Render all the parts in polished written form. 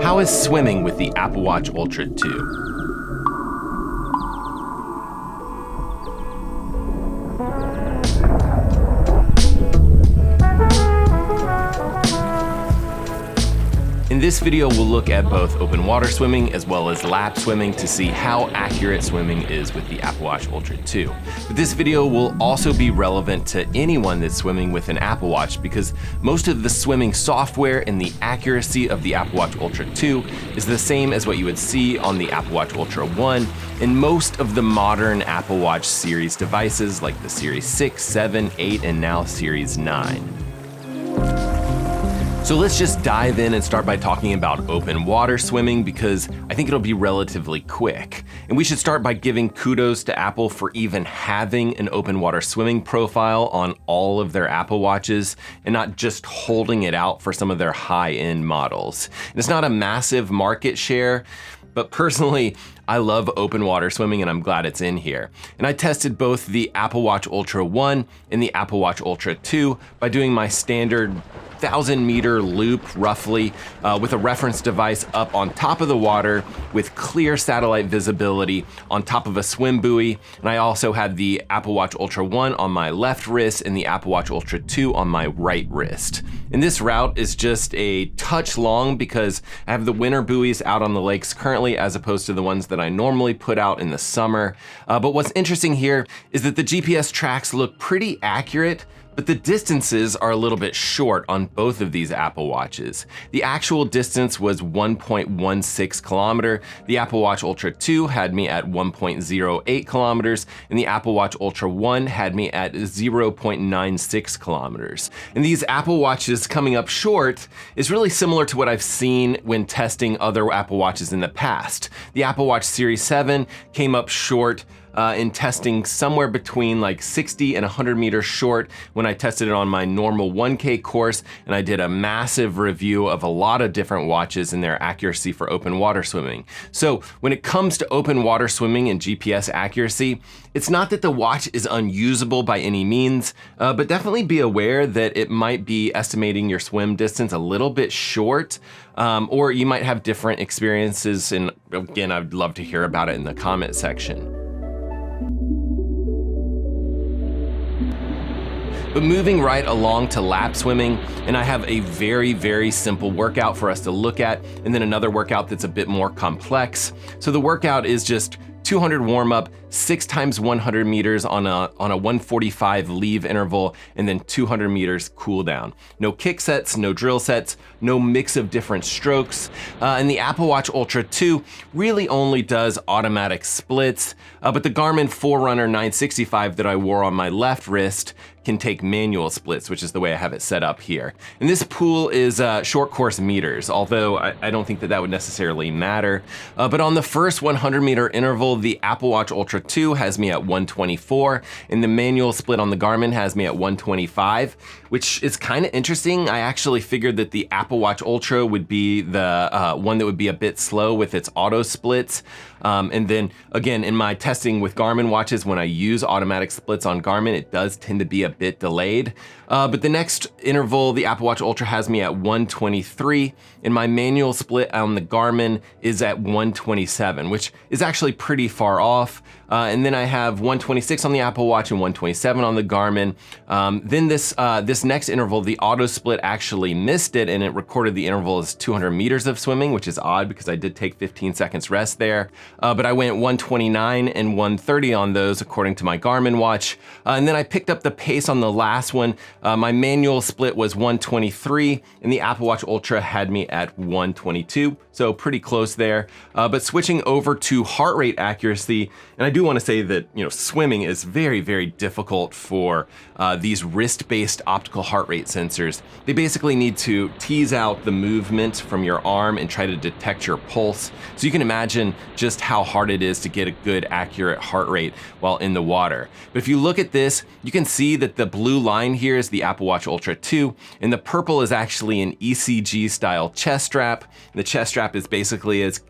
How is swimming with the Apple Watch Ultra 2? In this video, we'll look at both open water swimming as well as lap swimming to see how accurate swimming is with the Apple Watch Ultra 2. But this video will also be relevant to anyone that's swimming with an Apple Watch because most of the swimming software and the accuracy of the Apple Watch Ultra 2 is the same as what you would see on the Apple Watch Ultra 1 and most of the modern Apple Watch series devices like the Series 6, 7, 8, and now Series 9. So let's just dive in and start by talking about open water swimming because I think it'll be relatively quick. And we should start by giving kudos to Apple for even having an open water swimming profile on all of their Apple Watches and not just holding it out for some of their high-end models. And it's not a massive market share, but personally, I love open water swimming and I'm glad it's in here. And I tested both the Apple Watch Ultra 1 and the Apple Watch Ultra 2 by doing my standard 1,000-meter loop roughly with a reference device up on top of the water with clear satellite visibility on top of a swim buoy. And I also had the Apple Watch Ultra 1 on my left wrist and the Apple Watch Ultra 2 on my right wrist. And this route is just a touch long because I have the winter buoys out on the lakes currently as opposed to the ones that I normally put out in the summer. But what's interesting here is that the GPS tracks look pretty accurate, but the distances are a little bit short on both of these Apple Watches. The actual distance was 1.16 kilometer. The Apple Watch Ultra 2 had me at 1.08 kilometers, and the Apple Watch Ultra 1 had me at 0.96 kilometers. And these Apple Watches coming up short is really similar to what I've seen when testing other Apple Watches in the past. The Apple Watch Series 7 came up short in testing somewhere between like 60 and 100 meters short when I tested it on my normal 1K course, and I did a massive review of a lot of different watches and their accuracy for open water swimming. So when it comes to open water swimming and GPS accuracy, it's not that the watch is unusable by any means, but definitely be aware that it might be estimating your swim distance a little bit short, or you might have different experiences, and again, I'd love to hear about it in the comment section. But moving right along to lap swimming, and I have a very, very simple workout for us to look at, and then another workout that's a bit more complex. So the workout is just 200 warm up, 6 times 100 meters on a 145 leave interval, and then 200 meters cool down. No kick sets, no drill sets, no mix of different strokes. And the Apple Watch Ultra 2 really only does automatic splits, but the Garmin Forerunner 965 that I wore on my left wrist can take manual splits, which is the way I have it set up here. And this pool is short course meters, although I don't think that that would necessarily matter. But on the first 100 meter interval, the Apple Watch Ultra 2 has me at 124, and the manual split on the Garmin has me at 125, which is kind of interesting. I actually figured that the Apple Watch Ultra would be the one that would be a bit slow with its auto splits. And then again, in my testing with Garmin watches, when I use automatic splits on Garmin, it does tend to be a bit delayed. But the next interval, the Apple Watch Ultra has me at 123, and my manual split on the Garmin is at 127, which is actually pretty far off. And then I have 126 on the Apple Watch and 127 on the Garmin. Then this next interval, the auto split actually missed it, and it recorded the interval as 200 meters of swimming, which is odd because I did take 15 seconds rest there. But I went 129 and 130 on those according to my Garmin watch. And then I picked up the pace on the last one. My manual split was 123, and the Apple Watch Ultra had me at 122, so pretty close there. But switching over to heart rate accuracy, and I do want to say that swimming is very, very difficult for these wrist-based optical heart rate sensors. They basically need to tease out the movement from your arm and try to detect your pulse. So you can imagine just how hard it is to get a good, accurate heart rate while in the water. But if you look at this, you can see that the blue line here is the Apple Watch Ultra 2, and the purple is actually an ECG-style chest strap. And the chest strap is basically as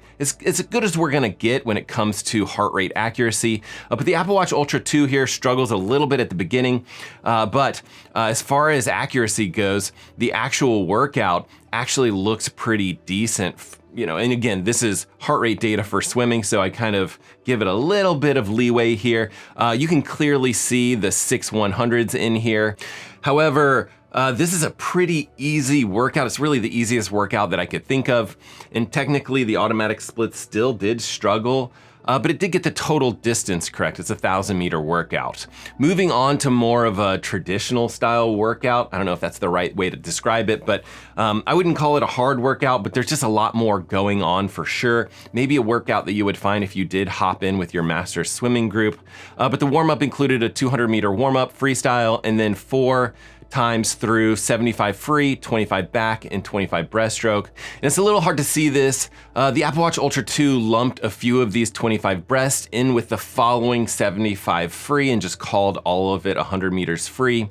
good as we're gonna get when it comes to heart rate accuracy. But the Apple Watch Ultra 2 here struggles a little bit at the beginning, but as far as accuracy goes, the actual workout actually looks pretty decent and again, this is heart rate data for swimming, so I kind of give it a little bit of leeway here. You can clearly see the 6/100s in here. However, this is a pretty easy workout. It's really the easiest workout that I could think of. And technically the automatic split still did struggle, but it did get the total distance correct. It's a 1,000-meter workout. Moving on to more of a traditional style workout. I don't know if that's the right way to describe it, but I wouldn't call it a hard workout, but there's just a lot more going on for sure. Maybe a workout that you would find if you did hop in with your master swimming group. But the warm-up included a 200-meter warm-up freestyle and then 4 times through 75 free, 25 back, and 25 breaststroke. And it's a little hard to see this. The Apple Watch Ultra 2 lumped a few of these 25 breast in with the following 75 free and just called all of it 100 meters free.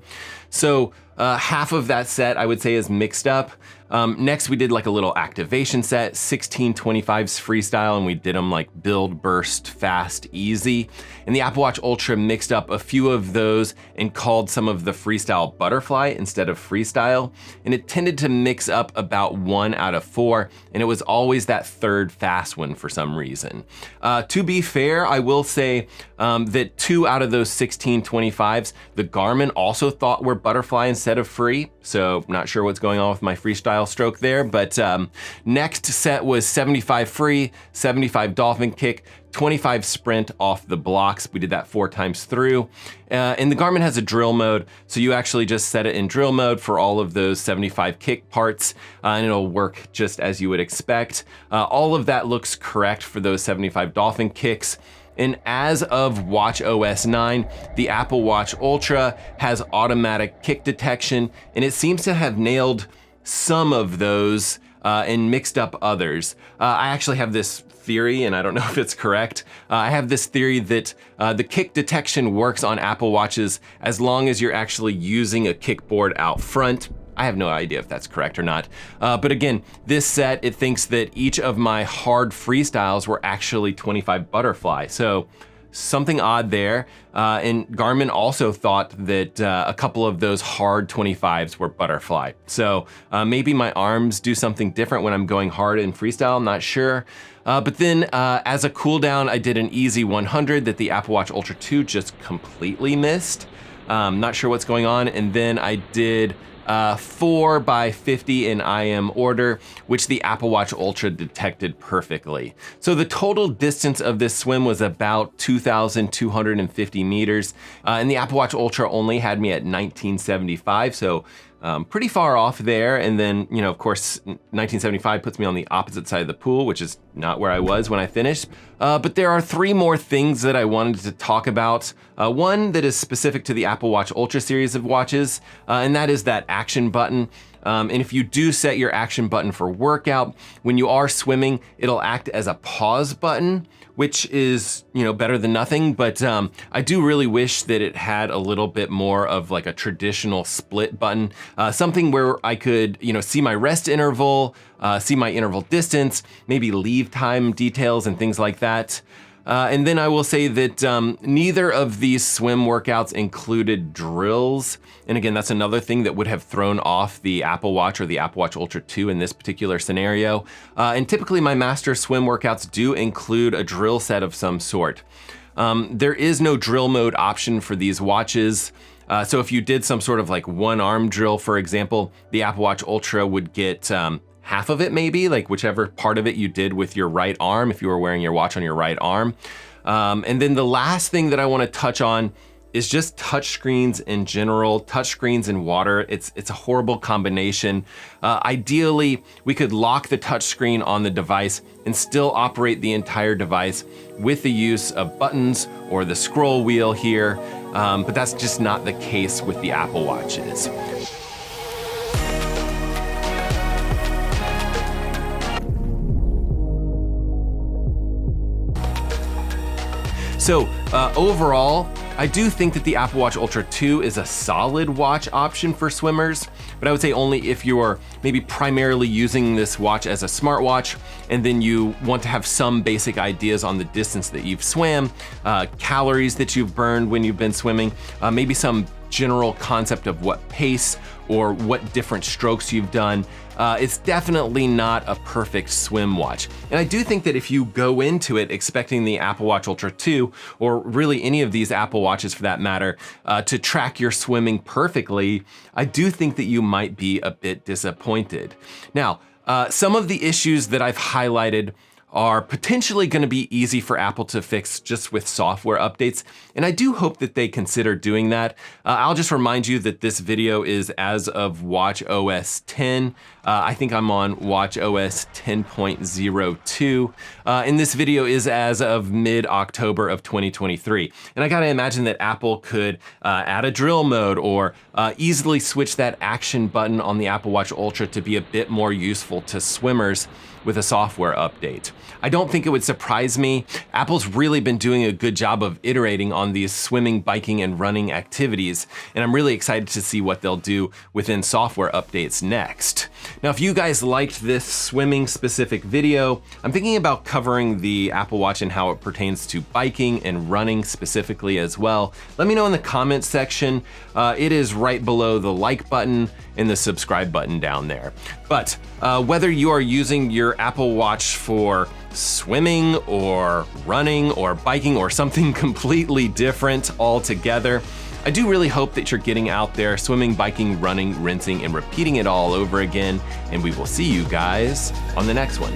So half of that set I would say is mixed up. Next we did like a little activation set, 16 25s freestyle, and we did them like build, burst, fast, easy. And the Apple Watch Ultra mixed up a few of those and called some of the freestyle butterfly instead of freestyle. And it tended to mix up about 1 out of 4, and it was always that third fast one for some reason. To be fair, I will say that 2 out of those 16 25s, the Garmin also thought were butterfly instead of free. So not sure what's going on with my freestyle stroke there, but next set was 75 free, 75 dolphin kick, 25 sprint off the blocks. We did that 4 times through. And the Garmin has a drill mode, so you actually just set it in drill mode for all of those 75 kick parts, and it'll work just as you would expect. All of that looks correct for those 75 dolphin kicks. And as of watchOS 9, the Apple Watch Ultra has automatic kick detection, and it seems to have nailed some of those and mixed up others. I actually have this theory, and I don't know if it's correct. I have this theory that the kick detection works on Apple Watches as long as you're actually using a kickboard out front. I have no idea if that's correct or not. But again, this set, it thinks that each of my hard freestyles were actually 25 butterfly. So something odd there. And Garmin also thought that a couple of those hard 25s were butterfly. So maybe my arms do something different when I'm going hard in freestyle, I'm not sure. But then as a cool down, I did an easy 100 that the Apple Watch Ultra 2 just completely missed. Not sure what's going on. And then I did 4 by 50 in IM order, which the Apple Watch Ultra detected perfectly. So the total distance of this swim was about 2,250 meters, and the Apple Watch Ultra only had me at 1975, so pretty far off there. And then, of course, 1975 puts me on the opposite side of the pool, which is not where I was when I finished. But there are 3 more things that I wanted to talk about. One that is specific to the Apple Watch Ultra series of watches, and that is that action button. And if you do set your action button for workout, when you are swimming, it'll act as a pause button, which is, better than nothing. But I do really wish that it had a little bit more of like a traditional split button, something where I could, see my rest interval, see my interval distance, maybe leave time details and things like that. And then I will say that neither of these swim workouts included drills. And again, that's another thing that would have thrown off the Apple Watch or the Apple Watch Ultra 2 in this particular scenario. And typically my master swim workouts do include a drill set of some sort. There is no drill mode option for these watches. So if you did some sort of like one arm drill, for example, the Apple Watch Ultra would get half of it, maybe, like whichever part of it you did with your right arm, if you were wearing your watch on your right arm. And then the last thing that I want to touch on is just touchscreens in general, touchscreens in water. It's a horrible combination. Ideally, we could lock the touchscreen on the device and still operate the entire device with the use of buttons or the scroll wheel here, but that's just not the case with the Apple Watches. So overall, I do think that the Apple Watch Ultra 2 is a solid watch option for swimmers, but I would say only if you're maybe primarily using this watch as a smartwatch, and then you want to have some basic ideas on the distance that you've swam, calories that you've burned when you've been swimming, maybe some general concept of what pace or what different strokes you've done. It's definitely not a perfect swim watch. And I do think that if you go into it expecting the Apple Watch Ultra 2, or really any of these Apple Watches for that matter, to track your swimming perfectly, I do think that you might be a bit disappointed. Now, some of the issues that I've highlighted are potentially going to be easy for Apple to fix just with software updates, and I do hope that they consider doing that. I'll just remind you that this video is as of Watch OS 10. I think I'm on Watch OS 10.02, and this video is as of mid-October of 2023. And I gotta imagine that Apple could add a drill mode or easily switch that action button on the Apple Watch Ultra to be a bit more useful to swimmers with a software update. I don't think it would surprise me. Apple's really been doing a good job of iterating on these swimming, biking, and running activities, and I'm really excited to see what they'll do within software updates next. Now, if you guys liked this swimming specific video, I'm thinking about covering the Apple Watch and how it pertains to biking and running specifically as well. Let me know in the comments section. It is right below the like button and the subscribe button down there. But whether you are using your Apple Watch for swimming or running or biking or something completely different altogether, I do really hope that you're getting out there swimming, biking, running, rinsing, and repeating it all over again. And we will see you guys on the next one.